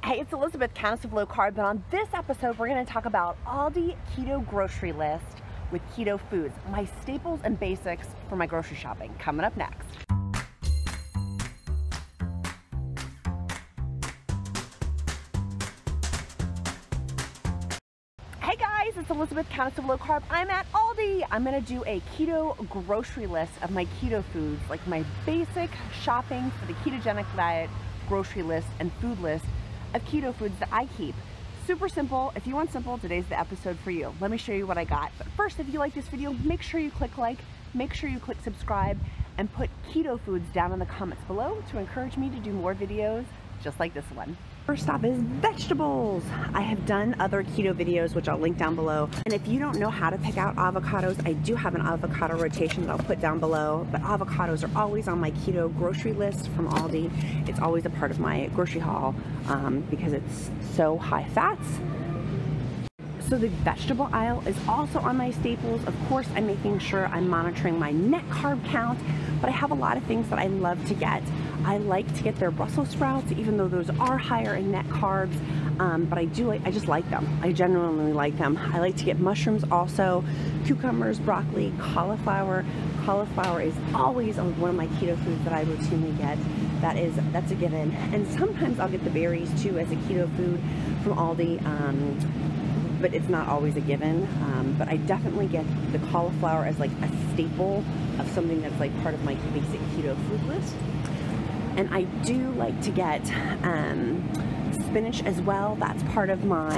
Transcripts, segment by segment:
Hey, it's Elizabeth, Countess of Low Carb, and on this episode we're going to talk about Aldi Keto grocery list with keto foods, my staples and basics for my grocery shopping, coming up next. Hey guys, it's Elizabeth, Countess of Low Carb. I'm at Aldi. I'm going to do a keto grocery list of my keto foods, like my basic shopping for the ketogenic diet grocery list and food list of keto foods that I keep. Super simple. If you want simple, today's the episode for you. Let me show you what I got. But first, if you like this video, make sure you click like, make sure you click subscribe, and put keto foods down in the comments below to encourage me to do more videos just like this one. First stop is vegetables. I have done other keto videos, which I'll link down below. And if you don't know how to pick out avocados, I do have an avocado rotation that I'll put down below. But avocados are always on my keto grocery list from Aldi. It's always a part of my grocery haul because it's so high fats. So the vegetable aisle is also on my staples. Of course, I'm making sure I'm monitoring my net carb count, but I have a lot of things that I love to get. I like to get their Brussels sprouts, even though those are higher in net carbs, but I just like them. I genuinely like them. I like to get mushrooms also, cucumbers, broccoli, cauliflower. Cauliflower is always one of my keto foods that I routinely get. That's a given. And sometimes I'll get the berries too as a keto food from Aldi, but it's not always a given. But I definitely get the cauliflower as like a staple of something that's like part of my basic keto food list. And I do like to get spinach as well. That's part of my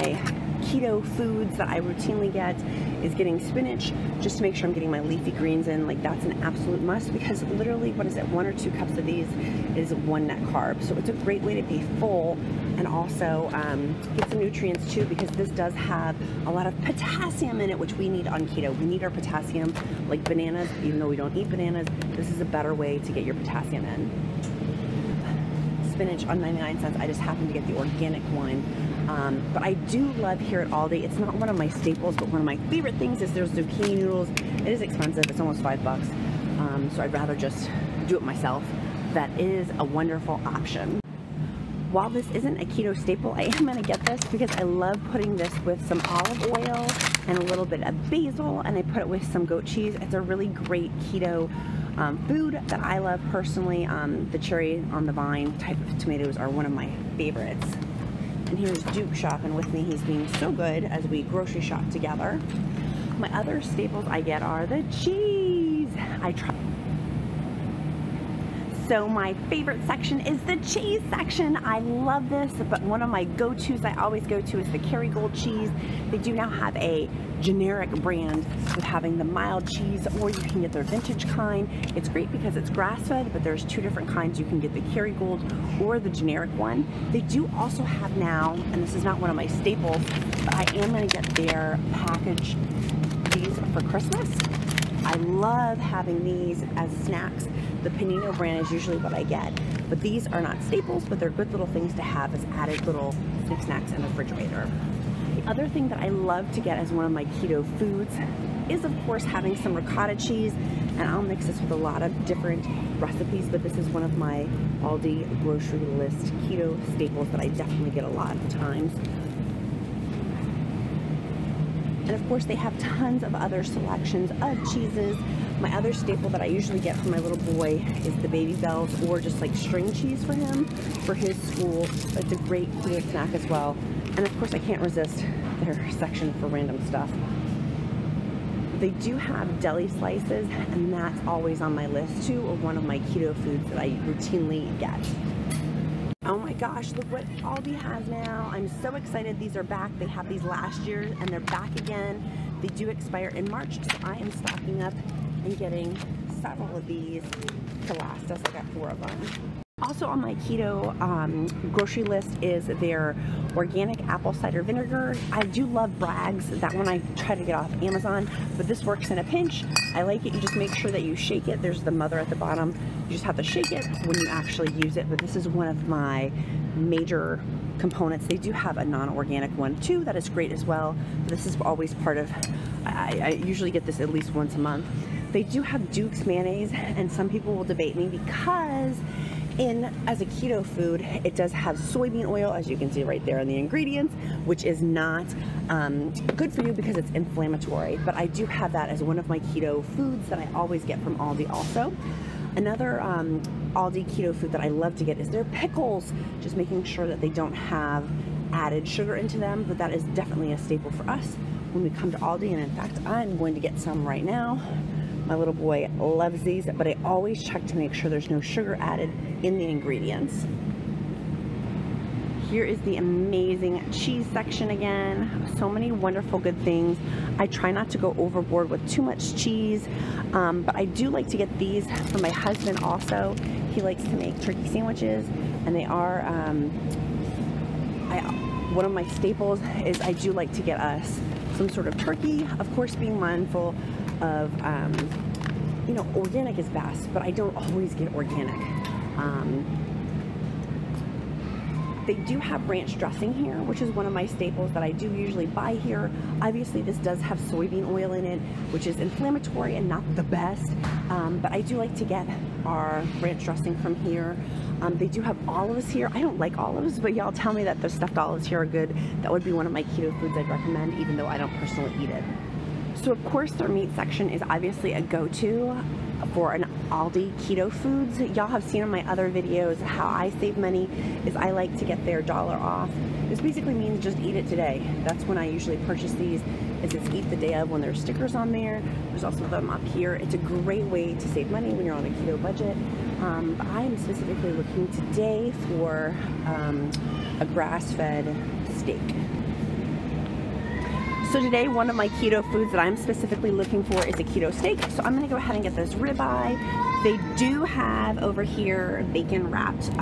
keto foods that I routinely get, is getting spinach just to make sure I'm getting my leafy greens in. Like, that's an absolute must, because literally, what is it, 1 or 2 cups of these is 1 net carb. So it's a great way to be full and also get some nutrients too, because this does have a lot of potassium in it, which we need on keto. We need our potassium, like bananas. Even though we don't eat bananas, this is a better way to get your potassium in. Spinach on 99 cents. I just happen to get the organic one. But I do love here at Aldi, it's not one of my staples, but one of my favorite things is their zucchini noodles. It is expensive. It's almost $5. So I'd rather just do it myself. That is a wonderful option. While this isn't a keto staple, I am going to get this because I love putting this with some olive oil and a little bit of basil, and I put it with some goat cheese. It's a really great keto food that I love personally. The cherry on the vine type of tomatoes are one of my favorites. And here's Duke shopping with me. He's being so good as we grocery shop together. My other staples I get are the cheese. So my favorite section is the cheese section. I love this, but one of my go-tos I always go to is the Kerrygold cheese. They do now have a generic brand with having the mild cheese, or you can get their vintage kind. It's great because it's grass-fed, but there's 2 different kinds. You can get the Kerrygold or the generic one. They do also have now, and this is not one of my staples, but I am going to get their package these for Christmas. I love having these as snacks. The Panino brand is usually what I get, but these are not staples, but they're good little things to have as added little snacks in the refrigerator. The other thing that I love to get as one of my keto foods is, of course, having some ricotta cheese, and I'll mix this with a lot of different recipes, but this is one of my Aldi grocery list keto staples that I definitely get a lot of times. And of course, they have tons of other selections of cheeses. My other staple that I usually get for my little boy is the Baby Bells, or just like string cheese for him, for his school. It's a great keto snack as well. And of course, I can't resist their section for random stuff. They do have deli slices, and that's always on my list too, of one of my keto foods that I routinely get. Oh my gosh, look what Aldi has now. I'm so excited. These are back. They had these last year and they're back again. They do expire in March, so I am stocking up and getting several of these to last us. I got 4 of them. Also on my keto grocery list is their organic apple cider vinegar. I do love Bragg's. That one I try to get off Amazon, but this works in a pinch. I like it. You just make sure that you shake it. There's the mother at the bottom. You just have to shake it when you actually use it, but this is one of my major components. They do have a non-organic one too that is great as well. This is always part of, I usually get this at least once a month. They do have Duke's mayonnaise, and some people will debate me because in as a keto food. It does have soybean oil, as you can see right there in the ingredients, which is not good for you because it's inflammatory. But I do have that as one of my keto foods that I always get from Aldi also. Another Aldi keto food that I love to get is their pickles, just making sure that they don't have added sugar into them, but that is definitely a staple for us when we come to Aldi, and in fact I'm going to get some right now. My little boy loves these, but I always check to make sure there's no sugar added in the ingredients. Here is the amazing cheese section again. So many wonderful good things. I try not to go overboard with too much cheese, but I do like to get these for my husband also. He likes to make turkey sandwiches, and they are, one of my staples is I do like to get us some sort of turkey, of course being mindful of, you know, organic is best, but I don't always get organic. They do have ranch dressing here, which is one of my staples that I do usually buy here. Obviously, this does have soybean oil in it, which is inflammatory and not the best, but I do like to get our ranch dressing from here. They do have olives here. I don't like olives, but y'all tell me that the stuffed olives here are good. That would be one of my keto foods I'd recommend, even though I don't personally eat it. So of course their meat section is obviously a go-to for an Aldi keto foods. Y'all have seen in my other videos how I save money is I like to get their $1 off. This basically means just eat it today. That's when I usually purchase these, is it's eat the day of when there's stickers on there. There's also them up here. It's a great way to save money when you're on a keto budget. But I am specifically looking today for a grass-fed steak. So today, one of my keto foods that I'm specifically looking for is a keto steak. So I'm gonna go ahead and get this ribeye. They do have over here bacon wrapped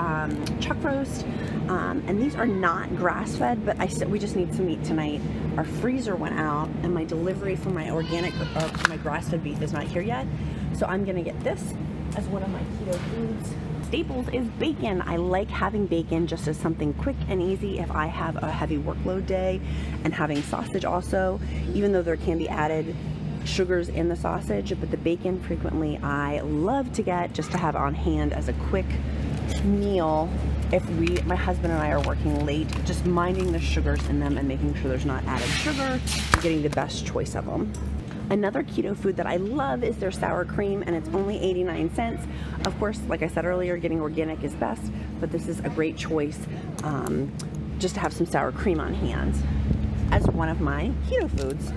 chuck roast. And these are not grass-fed, but we just need some meat tonight. Our freezer went out, and my delivery for my organic, my grass-fed beef is not here yet. So I'm gonna get this as one of my keto foods. Staples is bacon. I like having bacon just as something quick and easy if I have a heavy workload day, and having sausage also, even though there can be added sugars in the sausage, but the bacon frequently I love to get just to have on hand as a quick meal if my husband and I are working late, just minding the sugars in them and making sure there's not added sugar and getting the best choice of them. Another keto food that I love is their sour cream, and it's only 89 cents. Of course, like I said earlier, getting organic is best, but this is a great choice just to have some sour cream on hand as one of my keto foods.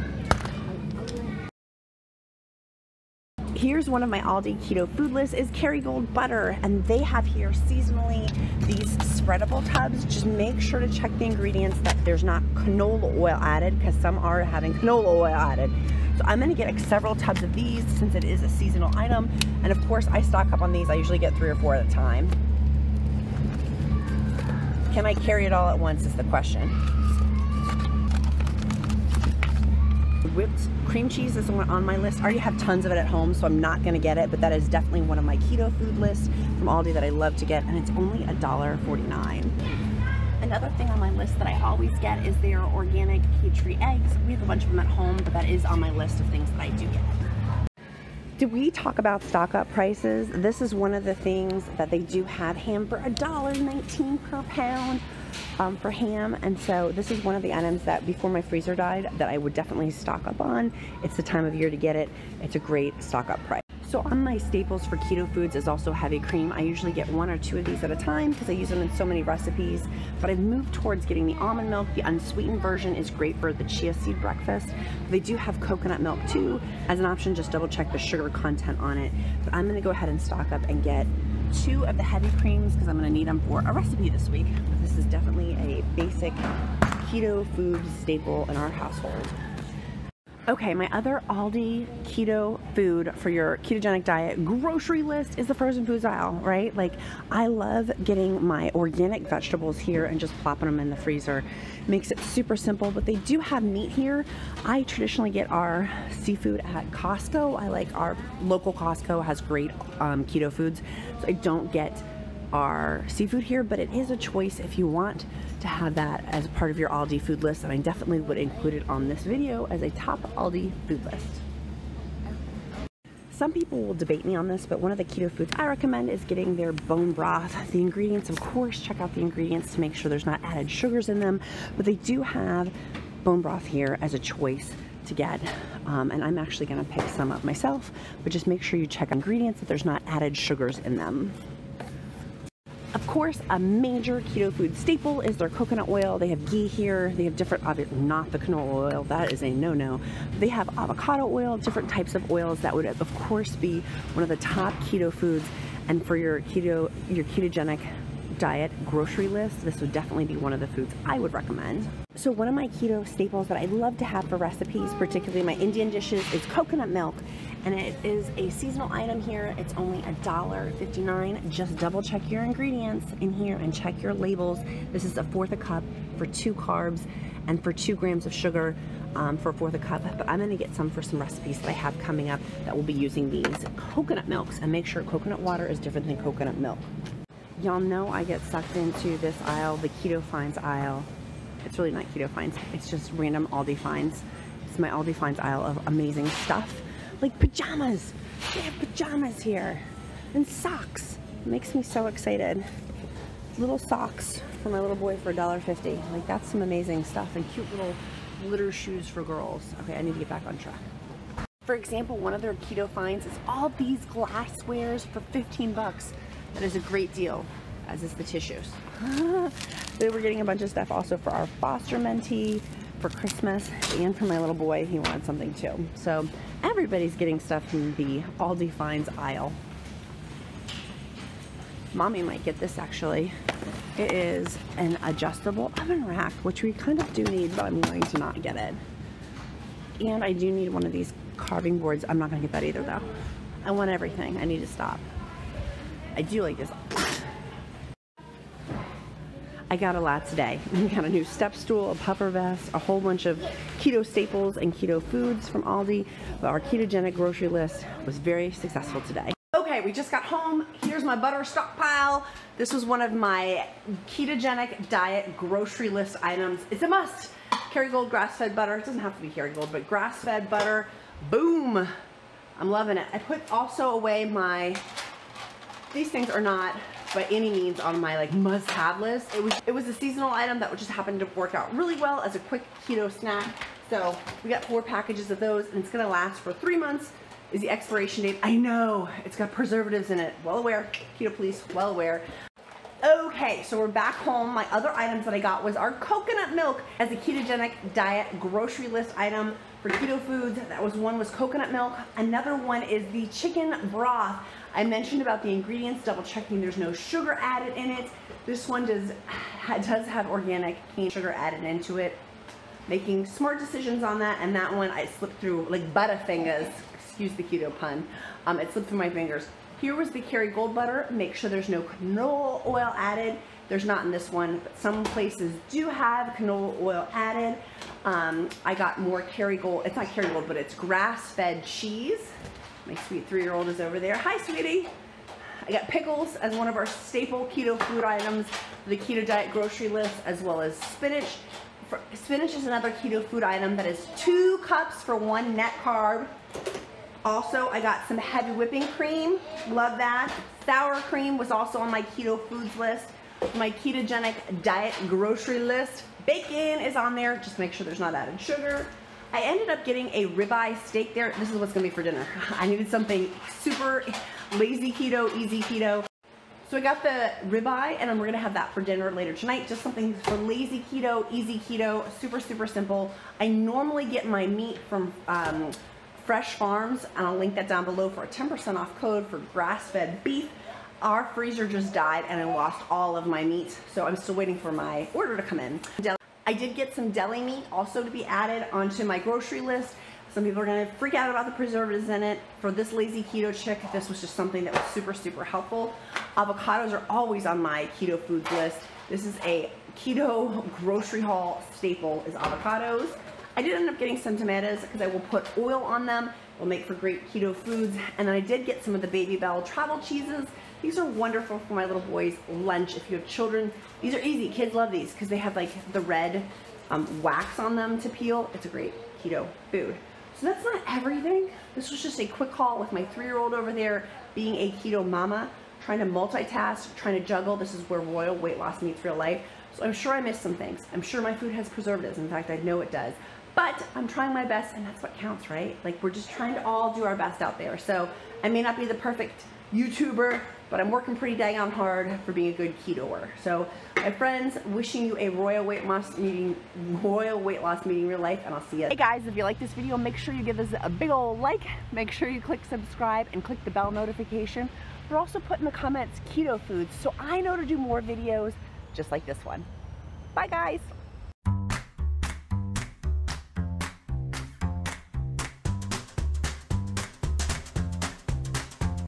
Here's one of my Aldi keto food lists is Kerrygold butter, and they have here seasonally these spreadable tubs. Just make sure to check the ingredients that there's not canola oil added, because some are having canola oil added. So I'm gonna get several tubs of these since it is a seasonal item. And of course I stock up on these. I usually get 3 or 4 at a time. Can I carry it all at once is the question. Whipped cream cheese is one on my list. I already have tons of it at home, so I'm not gonna get it, but that is definitely one of my keto food lists from Aldi that I love to get, and it's only $1.49. Another thing on my list that I always get is their organic cage-free eggs. We have a bunch of them at home, but that is on my list of things that I do get. Did we talk about stock up prices? This is one of the things that they do have ham for $1.19 per pound for ham, and so this is one of the items that before my freezer died that I would definitely stock up on. It's the time of year to get it. It's a great stock up price. So on my staples for keto foods is also heavy cream. I usually get 1 or 2 of these at a time because I use them in so many recipes, but I've moved towards getting the almond milk. The unsweetened version is great for the chia seed breakfast. They do have coconut milk too as an option. Just double check the sugar content on it. But I'm gonna go ahead and stock up and get 2 of the heavy creams because I'm gonna need them for a recipe this week. This is definitely a basic keto food staple in our household. Okay, my other Aldi keto food for your ketogenic diet grocery list is the frozen foods aisle, right? Like, I love getting my organic vegetables here and just plopping them in the freezer. Makes it super simple, but they do have meat here. I traditionally get our seafood at Costco. I like our local Costco has great keto foods, so I don't get our seafood here, but it is a choice if you want to have that as part of your Aldi food list, and I definitely would include it on this video as a top Aldi food list. some people will debate me on this, but one of the keto foods I recommend is getting their bone broth. The ingredients, of course, check out the ingredients to make sure there's not added sugars in them, but they do have bone broth here as a choice to get. And I'm actually gonna pick some up myself, but just make sure you check ingredients that there's not added sugars in them. Of course, a major keto food staple is their coconut oil. They have ghee here. They have different, not the canola oil, that is a no-no. They have avocado oil, different types of oils that would, of course, be one of the top keto foods. And for your ketogenic diet grocery list, this would definitely be one of the foods I would recommend. So one of my keto staples that I love to have for recipes, particularly my Indian dishes, is coconut milk. And it is a seasonal item here. It's only $1.59. Just double check your ingredients in here and check your labels. This is 1/4 a cup for 2 carbs and for 2 grams of sugar for 1/4 a cup. But I'm gonna get some for some recipes that I have coming up that will be using these coconut milks. And make sure coconut water is different than coconut milk. Y'all know I get sucked into this aisle, the Keto Finds aisle. It's really not Keto Finds, it's just random Aldi Finds. It's my Aldi Finds aisle of amazing stuff. Like pajamas. They have pajamas here. And socks. It makes me so excited. Little socks for my little boy for $1.50. Like, that's some amazing stuff. And cute little glitter shoes for girls. Okay, I need to get back on track. For example, one of their keto finds is all these glasswares for 15 bucks. That is a great deal, as is the tissues. They were getting a bunch of stuff also for our foster mentee for Christmas, and for my little boy, he wanted something too. So everybody's getting stuff in the Aldi Finds aisle. Mommy might get this actually. It is an adjustable oven rack, which we kind of do need, but I'm going to not get it. And I do need one of these carving boards. I'm not gonna get that either though. I want everything. I need to stop. I do like this. I got a lot today. We got a new step stool, a puffer vest, a whole bunch of keto staples and keto foods from Aldi. But our ketogenic grocery list was very successful today. Okay, we just got home. Here's my butter stockpile. This was one of my ketogenic diet grocery list items. It's a must. Kerrygold grass-fed butter. It doesn't have to be Kerrygold, but grass-fed butter. Boom. I'm loving it. I put also away my, these things are not by any means on my like must-have list. It was a seasonal item that just happened to work out really well as a quick keto snack. So we got 4 packages of those, and it's gonna last for 3 months is the expiration date. I know, it's got preservatives in it. Well aware, keto police, well aware. Okay, so we're back home. My other items that I got was our coconut milk as a ketogenic diet grocery list item for keto foods. That was one was coconut milk. Another one is the chicken broth. I mentioned about the ingredients, double checking there's no sugar added in it. This one does have organic cane sugar added into it. Making smart decisions on that, and that one I slipped through like butterfingers. Excuse the keto pun. It slipped through my fingers. Here was the Kerrygold butter. Make sure there's no canola oil added. There's not in this one, but some places do have canola oil added. I got more Kerrygold. It's not Kerrygold, but it's grass-fed cheese. My sweet 3-year-old is over there. Hi, sweetie. I got pickles as one of our staple keto food items for the keto diet grocery list, as well as spinach. Spinach is another keto food item that is 2 cups for 1 net carb. Also, I got some heavy whipping cream. Love that. Sour cream was also on my keto foods list. My ketogenic diet grocery list. Bacon is on there. Just make sure there's not added sugar. I ended up getting a ribeye steak there. This is what's gonna be for dinner. I needed something super lazy keto, easy keto. So I got the ribeye, and then we're gonna have that for dinner later tonight. Just something for lazy keto, easy keto, super, super simple. I normally get my meat from Fresh Farms, and I'll link that down below for a 10% off code for grass-fed beef. Our freezer just died, and I lost all of my meat, so I'm still waiting for my order to come in. I did get some deli meat also to be added onto my grocery list. Some people are gonna freak out about the preservatives in it. For this lazy keto chick, this was just something that was super, super helpful. Avocados are always on my keto foods list. This is a keto grocery haul staple is avocados. I did end up getting some tomatoes because I will put oil on them. Will make for great keto foods. And then I did get some of the Baby Bell travel cheeses. These are wonderful for my little boy's lunch. If you have children, these are easy. Kids love these because they have like the red wax on them to peel. It's a great keto food. So that's not everything. This was just a quick haul with my 3-year-old over there being a keto mama, trying to multitask, trying to juggle. This is where royal weight loss meets real life. So I'm sure I missed some things. I'm sure my food has preservatives. In fact, I know it does. But I'm trying my best, and that's what counts, right? Like, we're just trying to all do our best out there. So I may not be the perfect YouTuber, but I'm working pretty dang on hard for being a good ketoer. So my friends, wishing you a royal weight loss meeting in real life, and I'll see you. Hey guys, if you like this video, make sure you give this a big old like. Make sure you click subscribe and click the bell notification. But also put in the comments keto foods so I know to do more videos just like this one. Bye guys.